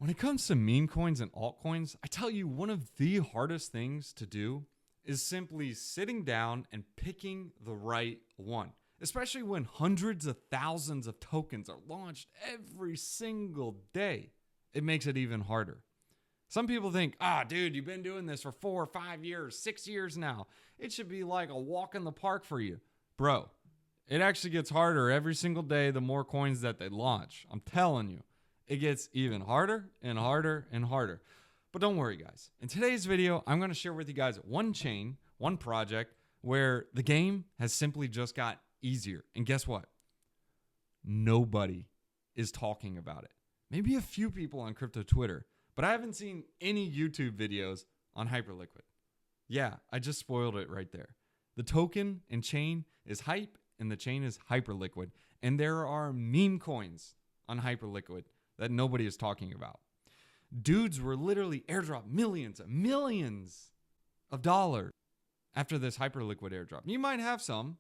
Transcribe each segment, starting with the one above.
When it comes to meme coins and altcoins, I tell you, one of the hardest things to do is simply sitting down and picking the right one, especially when hundreds of thousands of tokens are launched every single day. It makes it even harder. Some people think, dude, you've been doing this for 4 or 5 years, 6 years now. It should be like a walk in the park for you. Bro, it actually gets harder every single day the more coins that they launch. I'm telling you. It gets even harder and harder and harder. But don't worry, guys. In today's video, I'm going to share with you guys one chain, one project where the game has simply just got easier. And guess what? Nobody is talking about it. Maybe a few people on crypto Twitter, but I haven't seen any YouTube videos on Hyperliquid. Yeah, I just spoiled it right there. The token and chain is Hype, and the chain is Hyperliquid. And there are meme coins on Hyperliquid that nobody is talking about. Dudes were literally airdropped millions and millions of dollars after this Hyperliquid airdrop. You might have some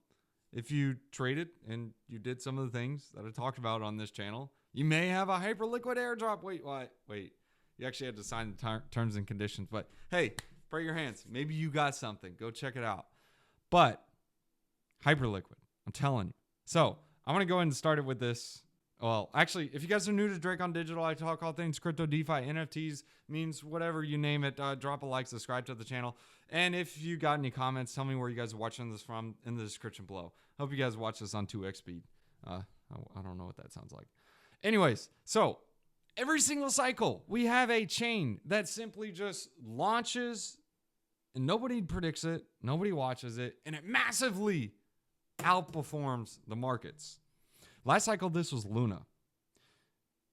if you traded and you did some of the things that I talked about on this channel. You may have a Hyperliquid airdrop. Wait. You actually had to sign the terms and conditions. But hey, pray your hands. Maybe you got something. Go check it out. But Hyperliquid, I'm telling you. So I'm going to go ahead and start it with this. Well, actually, if you guys are new to Drake on Digital, I talk all things crypto, DeFi, NFTs, means whatever you name it. Drop a like, subscribe to the channel. And if you got any comments, tell me where you guys are watching this from in the description below. Hope you guys watch this on 2x speed. I don't know what that sounds like. Anyways, so every single cycle, we have a chain that simply just launches and nobody predicts it, nobody watches it, and it massively outperforms the markets. Last cycle, this was Luna.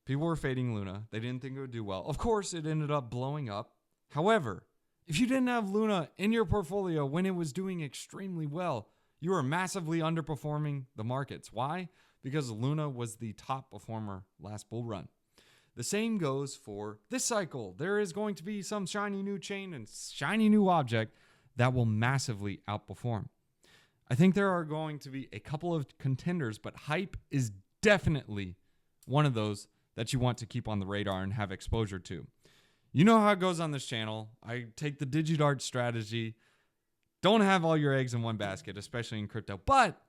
People were fading Luna. They didn't think it would do well. Of course, it ended up blowing up. However, if you didn't have Luna in your portfolio when it was doing extremely well, you were massively underperforming the markets. Why? Because Luna was the top performer last bull run. The same goes for this cycle. There is going to be some shiny new chain and shiny new object that will massively outperform. I think there are going to be a couple of contenders, but Hype is definitely one of those that you want to keep on the radar and have exposure to. You know how it goes on this channel. I take the DigiDart strategy. Don't have all your eggs in one basket, especially in crypto, but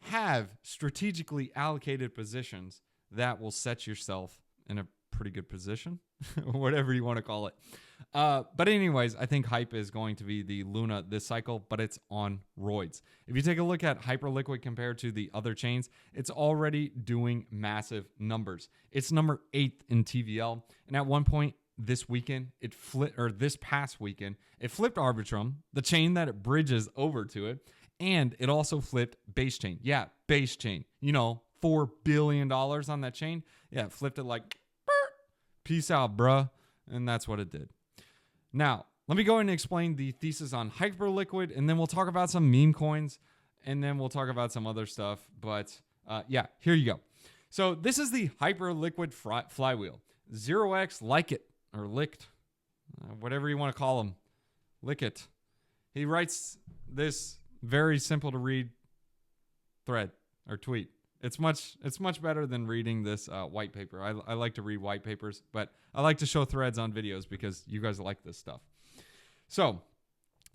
have strategically allocated positions that will set yourself in a pretty good position, whatever you want to call it. But anyways, I think Hype is going to be the Luna this cycle, but it's on roids. If you take a look at Hyperliquid compared to the other chains, it's already doing massive numbers. It's number 8 in TVL. And at one point this weekend, this past weekend, it flipped Arbitrum, the chain that it bridges over to it. And it also flipped Base Chain. Yeah, Base Chain. You know, $4 billion on that chain. Yeah, it flipped it like, peace out, bruh. And that's what it did. Now, let me go ahead and explain the thesis on Hyperliquid, and then we'll talk about some meme coins, and then we'll talk about some other stuff. But yeah, here you go. So this is the Hyperliquid flywheel. 0x like it, or licked, whatever you want to call him. Lick it. He writes this very simple to read thread or tweet. It's much better than reading this white paper. I like to read white papers, but I like to show threads on videos because you guys like this stuff. So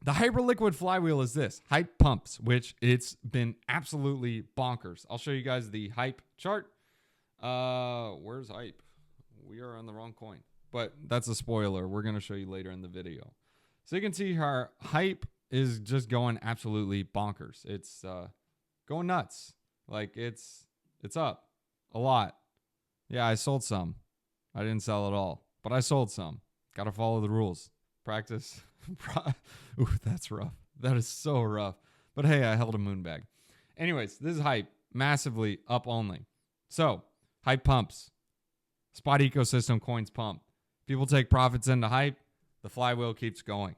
the Hyperliquid flywheel is this. Hype pumps, which it's been absolutely bonkers. I'll show you guys the Hype chart. Where's Hype? We are on the wrong coin, but that's a spoiler. We're going to show you later in the video. So you can see how Hype is just going absolutely bonkers. It's going nuts. Like it's up a lot. Yeah, I sold some. I didn't sell it all, but I sold some. Got to follow the rules. Practice. Ooh, that's rough. That is so rough. But hey, I held a moon bag. Anyways, this is Hype. Massively up only. So, Hype pumps. Spot ecosystem coins pump. People take profits into Hype. The flywheel keeps going.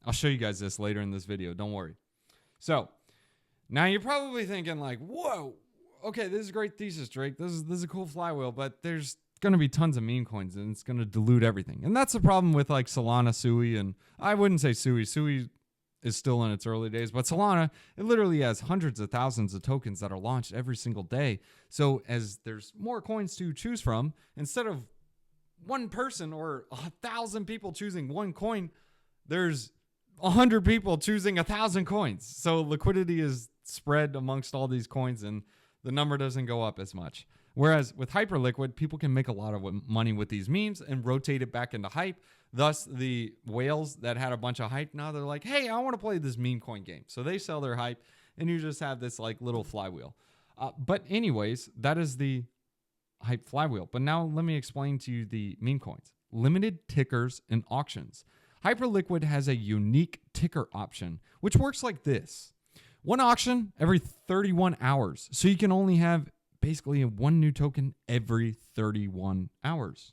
I'll show you guys this later in this video. Don't worry. So, now you're probably thinking like, whoa, okay, this is a great thesis, Drake. This is a cool flywheel, but there's going to be tons of meme coins and it's going to dilute everything. And that's the problem with like Solana, Sui, and I wouldn't say Sui. Sui is still in its early days, but Solana, it literally has hundreds of thousands of tokens that are launched every single day. So as there's more coins to choose from, instead of one person or 1,000 people choosing one coin, there's 100 people choosing 1,000 coins. So liquidity is spread amongst all these coins and the number doesn't go up as much. Whereas with Hyperliquid, people can make a lot of money with these memes and rotate it back into hype. Thus, the whales that had a bunch of hype, now they're like, hey, I want to play this meme coin game. So they sell their hype and you just have this like little flywheel. But anyways, that is the hype flywheel. But now let me explain to you the meme coins. Limited tickers and auctions. Hyperliquid has a unique ticker option, which works like this. One auction every 31 hours. So you can only have basically one new token every 31 hours.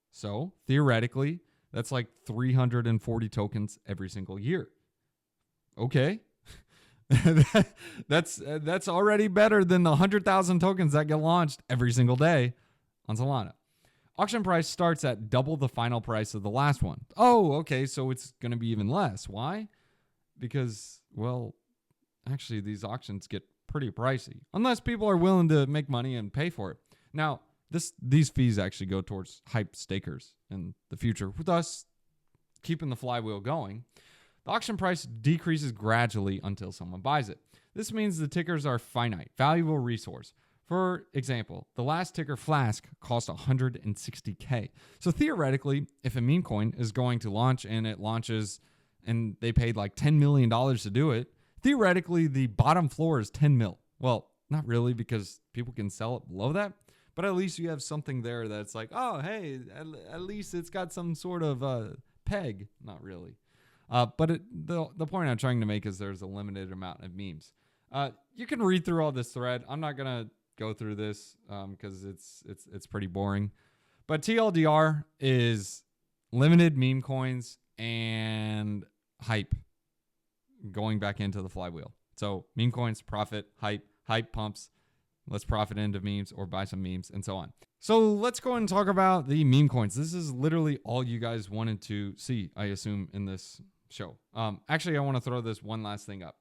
So theoretically, that's like 340 tokens every single year. Okay. that's already better than the 100,000 tokens that get launched every single day on Solana. Auction price starts at double the final price of the last one. Oh, okay, so it's going to be even less. Why? Because, well, actually these auctions get pretty pricey unless people are willing to make money and pay for it. Now, these fees actually go towards hype stakers in the future, with us keeping the flywheel going. The auction price decreases gradually until someone buys it. This means the tickers are finite, valuable resource. For example, the last ticker Flask cost 160K. So theoretically, if a meme coin is going to launch and it launches and they paid like $10 million to do it, theoretically the bottom floor is 10 mil. Well, not really, because people can sell it below that, but at least you have something there that's like, oh, hey, at least it's got some sort of peg. Not really. But the point I'm trying to make is there's a limited amount of memes. You can read through all this thread. I'm not going to go through this because it's pretty boring. But TLDR is limited meme coins and hype going back into the flywheel. So meme coins, profit, hype pumps. Let's profit into memes or buy some memes and so on. So let's go and talk about the meme coins. This is literally all you guys wanted to see, I assume, in this show. Actually, I want to throw this one last thing up.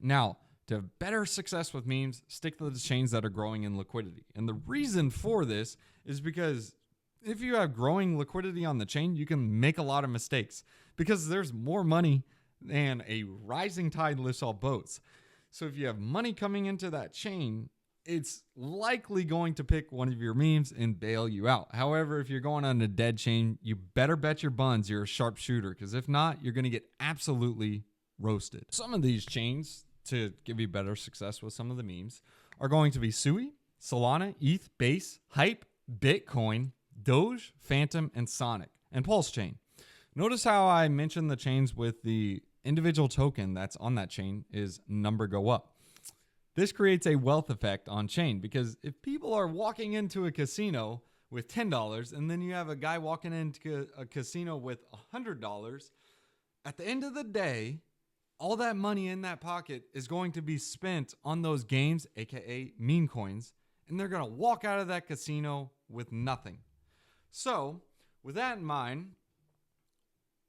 Now, to have better success with memes, stick to the chains that are growing in liquidity. And the reason for this is because if you have growing liquidity on the chain, you can make a lot of mistakes because there's more money and a rising tide lifts all boats. So if you have money coming into that chain, it's likely going to pick one of your memes and bail you out. However, if you're going on a dead chain, you better bet your buns you're a sharp shooter, because if not, you're going to get absolutely roasted. Some of these chains, to give you better success with some of the memes, are going to be Sui, Solana, ETH, Base, Hype, Bitcoin, Doge, Phantom, and Sonic, and Pulse Chain. Notice how I mentioned the chains with the individual token that's on that chain is number go up. This creates a wealth effect on chain, because if people are walking into a casino with $10 and then you have a guy walking into a casino with $100, at the end of the day, all that money in that pocket is going to be spent on those games, aka meme coins, and they're going to walk out of that casino with nothing. So, with that in mind,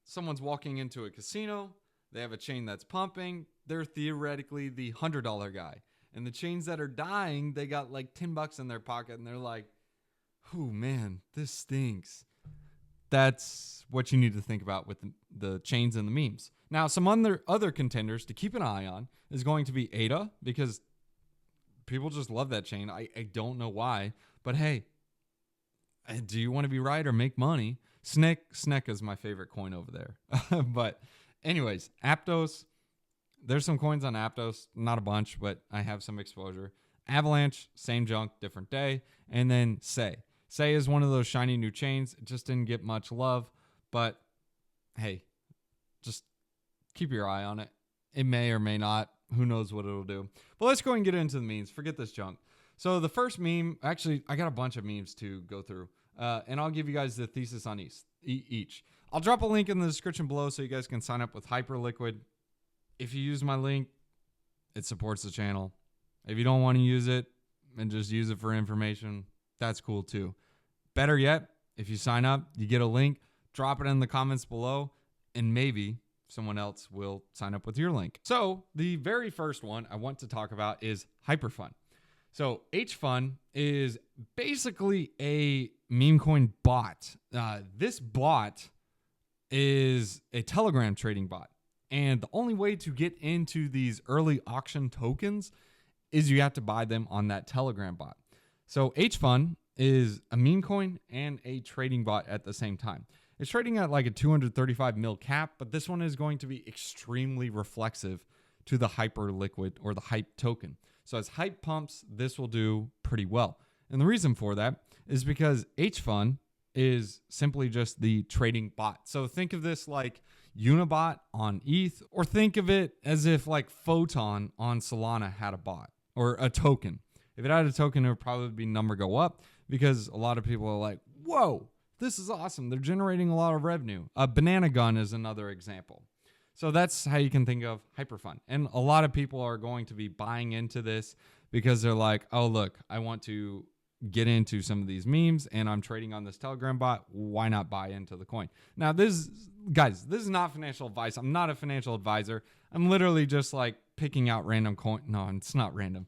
someone's walking into a casino, they have a chain that's pumping, they're theoretically the $100 guy. And the chains that are dying, they got like $10 in their pocket and they're like, oh man, this stinks. That's what you need to think about with the chains and the memes. Now, some other contenders to keep an eye on is going to be ADA, because people just love that chain. I don't know why, but hey, do you want to be right or make money? Snek is my favorite coin over there. But anyways, Aptos. There's some coins on Aptos, not a bunch, but I have some exposure. Avalanche, same junk, different day. And then Say. Say is one of those shiny new chains. It just didn't get much love, but hey, just keep your eye on it. It may or may not. Who knows what it'll do. But let's go and get into the memes. Forget this junk. So the first meme, actually, I got a bunch of memes to go through. And I'll give you guys the thesis on each. I'll drop a link in the description below so you guys can sign up with Hyperliquid. If you use my link, it supports the channel. If you don't want to use it and just use it for information, that's cool too. Better yet, if you sign up, you get a link, drop it in the comments below, and maybe someone else will sign up with your link. So the very first one I want to talk about is Hyperfun. So HFun is basically a meme coin bot. This bot is a Telegram trading bot. And the only way to get into these early auction tokens is you have to buy them on that Telegram bot. So HFun is a meme coin and a trading bot at the same time. It's trading at like a 235 mil cap, but this one is going to be extremely reflexive to the Hyperliquid or the hype token. So as hype pumps, this will do pretty well. And the reason for that is because HFun is simply just the trading bot. So think of this like Unibot on ETH, or think of it as if like Photon on Solana had a bot or a token. If it had a token, it would probably be number go up because a lot of people are like, whoa, this is awesome. They're generating a lot of revenue. A banana gun is another example. So that's how you can think of Hyperfun. And a lot of people are going to be buying into this because they're like, oh, look, I want to get into some of these memes and I'm trading on this Telegram bot. Why not buy into the coin? Now, this is not financial advice. I'm not a financial advisor. I'm literally just like picking out random coin. No, it's not random.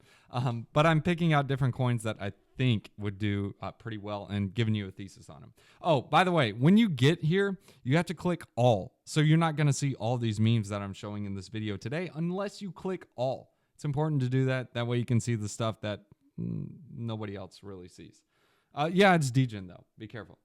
But I'm picking out different coins that I think would do pretty well and giving you a thesis on them. Oh, by the way, when you get here, you have to click all. So you're not going to see all these memes that I'm showing in this video today unless you click all. It's important to do that. That way you can see the stuff that nobody else really sees. Yeah, it's DGen though. Be careful.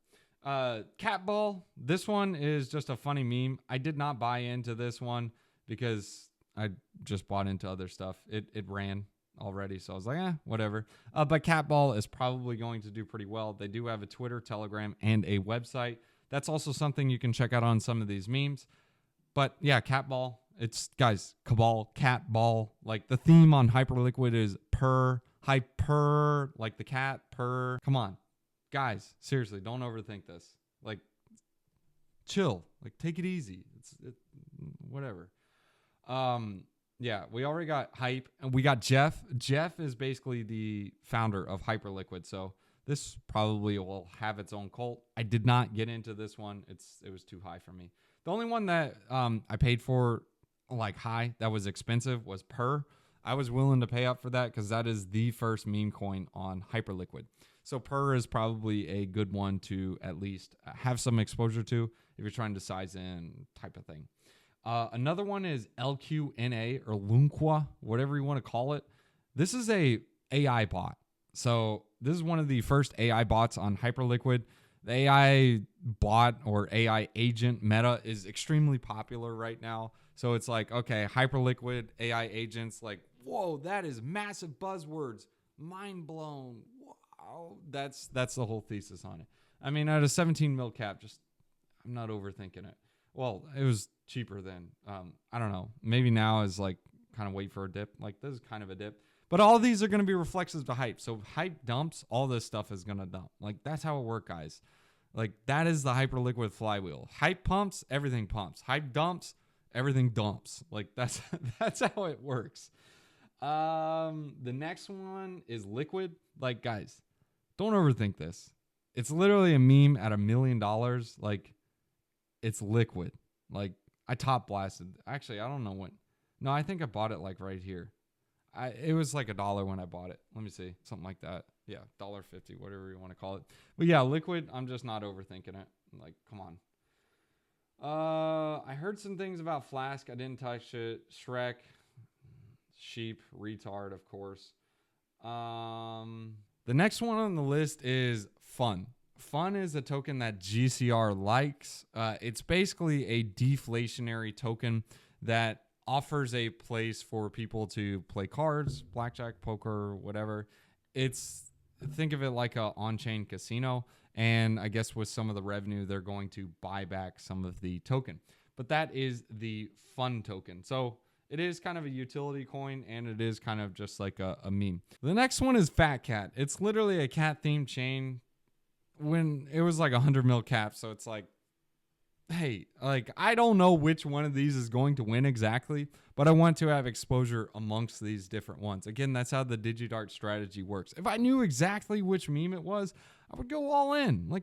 Cat ball. This one is just a funny meme. I did not buy into this one because I just bought into other stuff. It ran already, so I was like, whatever. But cat ball is probably going to do pretty well. They do have a Twitter, Telegram, and a website. That's also something you can check out on some of these memes. But yeah, cat ball. It's guys, cabal, cat ball. Like the theme on Hyperliquid is hyper, like the cat, purr. Come on, guys, seriously, don't overthink this. Like, chill, like take it easy. Whatever. Yeah, we already got hype and we got Jeff. Jeff is basically the founder of Hyperliquid. So this probably will have its own cult. I did not get into this one. It was too high for me. The only one that I paid for like high that was expensive was Purr. I was willing to pay up for that because that is the first meme coin on Hyperliquid. So Purr is probably a good one to at least have some exposure to if you're trying to size in type of thing. Another one is LQNA or Lunqua, whatever you want to call it. This is a AI bot. So this is one of the first AI bots on Hyperliquid. The AI bot or AI agent meta is extremely popular right now. So it's like, okay, Hyperliquid, AI agents, like, whoa, that is massive buzzwords. Mind blown. Wow. That's the whole thesis on it. I mean, at a 17 mil cap, I'm not overthinking it. Well, it was cheaper then. I don't know. Maybe now is like kind of wait for a dip. Like this is kind of a dip. But all these are going to be reflexive to hype. So hype dumps, all this stuff is going to dump. Like that's how it works, guys. Like that is the Hyperliquid flywheel. Hype pumps, everything pumps. Hype dumps, everything dumps. Like that's how it works. The next one is liquid. Like guys, don't overthink this. It's literally a meme at $1 million. Like it's liquid. Like I top blasted. Actually, I don't know when. No, I think I bought it like right here. It was like $1 when I bought it. Let me see. Something like that. Yeah, $1.50, whatever you want to call it. But yeah, liquid, I'm just not overthinking it. Like, come on. I heard some things about Flask. I didn't touch it. Shrek, sheep, retard, of course. The next one on the list is Fun. Fun is a token that GCR likes. It's basically a deflationary token that offers a place for people to play cards, blackjack, poker, whatever. Think of it like a on-chain casino. And I guess with some of the revenue, they're going to buy back some of the token. But that is the Fun token. So it is kind of a utility coin, and it is kind of just like a meme. The next one is Fat Cat. It's literally a cat-themed chain. When it was like 100 mil cap, so it's like, hey, like I don't know which one of these is going to win exactly, but I want to have exposure amongst these different ones. Again, that's how the DigiDart strategy works. If I knew exactly which meme it was, I would go all in. Like,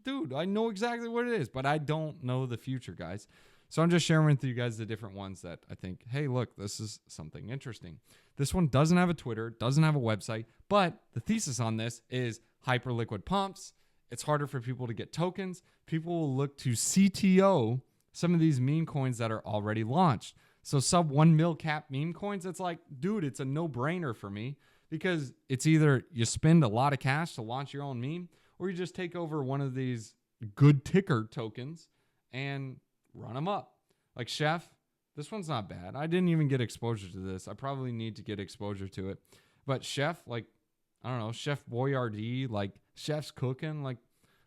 dude, I know exactly what it is, but I don't know the future, guys. So I'm just sharing with you guys the different ones that I think, hey, look, this is something interesting. This one doesn't have a Twitter, doesn't have a website, but the thesis on this is Hyperliquid pumps. It's harder for people to get tokens. People will look to CTO some of these meme coins that are already launched. So sub 1 mil cap meme coins, it's like, dude, it's a no-brainer for me because it's either you spend a lot of cash to launch your own meme or you just take over one of these good ticker tokens and run them up. Like Chef, this one's not bad. I didn't even get exposure to this. I probably need to get exposure to it. But Chef, like, I don't know, Chef Boyardee, like Chef's cooking, like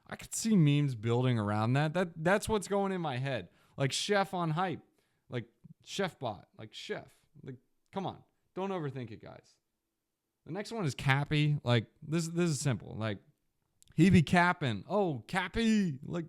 I could see memes building around that. That's what's going in my head. Like Chef on hype, like Chef bot, like Chef. Like, come on, don't overthink it, guys. The next one is Cappy. Like this is simple. Like he be capping. Oh, Cappy. Like,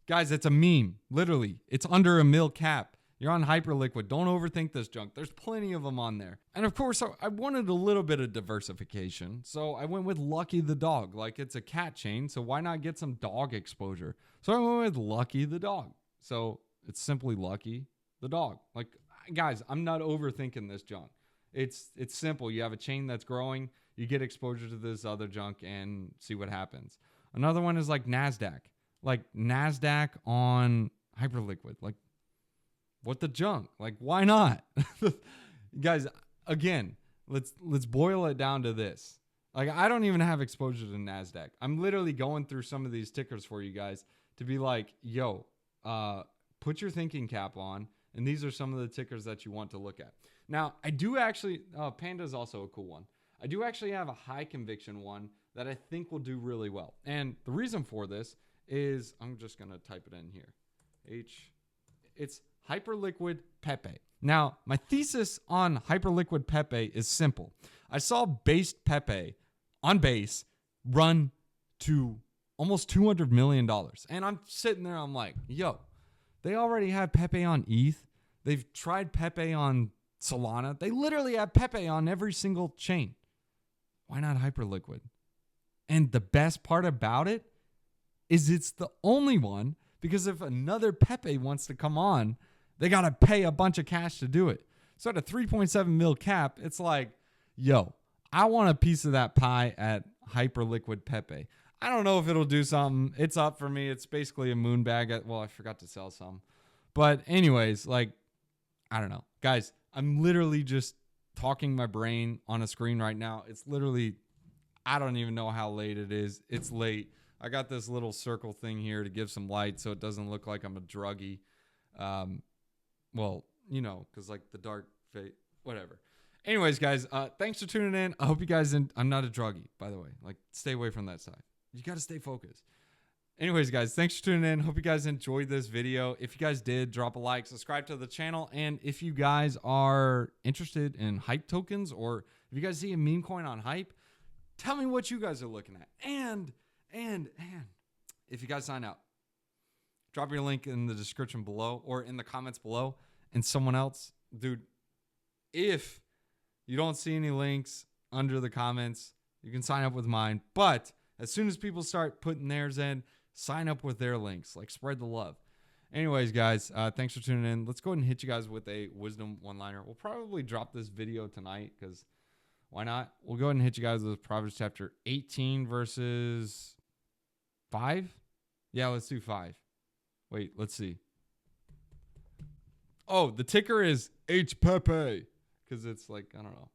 guys, it's a meme. Literally, it's under a mil cap. You're on Hyperliquid. Don't overthink this junk. There's plenty of them on there. And of course, I wanted a little bit of diversification. So I went with Lucky the dog. Like it's a cat chain. So why not get some dog exposure? So I went with Lucky the dog. So it's simply Lucky the dog. Like, guys, I'm not overthinking this junk. It's simple. You have a chain that's growing. You get exposure to this other junk and see what happens. Another one is like NASDAQ. Like NASDAQ on Hyperliquid. Like, what the junk? Like, why not? Guys, again, let's boil it down to this. Like, I don't even have exposure to NASDAQ. I'm literally going through some of these tickers for you guys to be like, yo, put your thinking cap on, and these are some of the tickers that you want to look at. Now, I do actually, Panda is also a cool one. I do actually have a high conviction one that I think will do really well. And the reason for this is, I'm just going to type it in here. It's Hyperliquid Pepe. Now, my thesis on Hyperliquid Pepe is simple. I saw based Pepe on base run to almost $200 million. And I'm sitting there, I'm like, yo, they already have Pepe on ETH. They've tried Pepe on Solana. They literally have Pepe on every single chain. Why not Hyperliquid? And the best part about it is it's the only one, because if another Pepe wants to come on, they got to pay a bunch of cash to do it. So at a 3.7 mil cap, it's like, yo, I want a piece of that pie at Hyperliquid Pepe. I don't know if it'll do something. It's up for me. It's basically a moon bag. Well, I forgot to sell some. But anyways, like, I don't know. Guys, I'm literally just talking my brain on a screen right now. It's literally, I don't even know how late it is. It's late. I got this little circle thing here to give some light so it doesn't look like I'm a druggie. Well, you know, because like the dark fate, whatever. Anyways, guys, thanks for tuning in. I hope you guys, I'm not a druggie, by the way. Like, stay away from that side. You got to stay focused. Anyways, guys, thanks for tuning in. Hope you guys enjoyed this video. If you guys did, drop a like, subscribe to the channel. And if you guys are interested in hype tokens, or if you guys see a meme coin on hype, tell me what you guys are looking at. And if you guys sign up, drop your link in the description below or in the comments below. And someone else, dude, if you don't see any links under the comments, you can sign up with mine. But as soon as people start putting theirs in, sign up with their links. Like, spread the love. Anyways, guys, thanks for tuning in. Let's go ahead and hit you guys with a wisdom one-liner. We'll probably drop this video tonight because why not? We'll go ahead and hit you guys with Proverbs chapter 18 verses 5. Yeah, let's do 5. Wait, let's see. Oh, the ticker is HPepe because it's like, I don't know.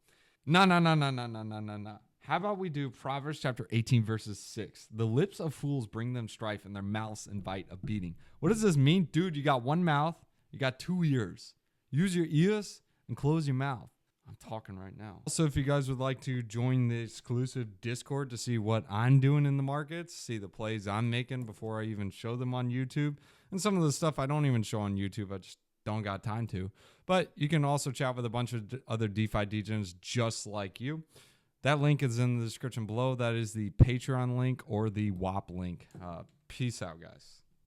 No. How about we do Proverbs chapter 18 verses 6? The lips of fools bring them strife and their mouths invite a beating. What does this mean? Dude, you got one mouth, you got 2 ears. Use your ears and close your mouth. I'm talking right now. Also, if you guys would like to join the exclusive Discord to see what I'm doing in the markets, see the plays I'm making before I even show them on YouTube, and some of the stuff I don't even show on YouTube, I just don't got time to. But you can also chat with a bunch of other DeFi degens just like you. That link is in the description below. That is the Patreon link or the WAP link. Peace out, guys.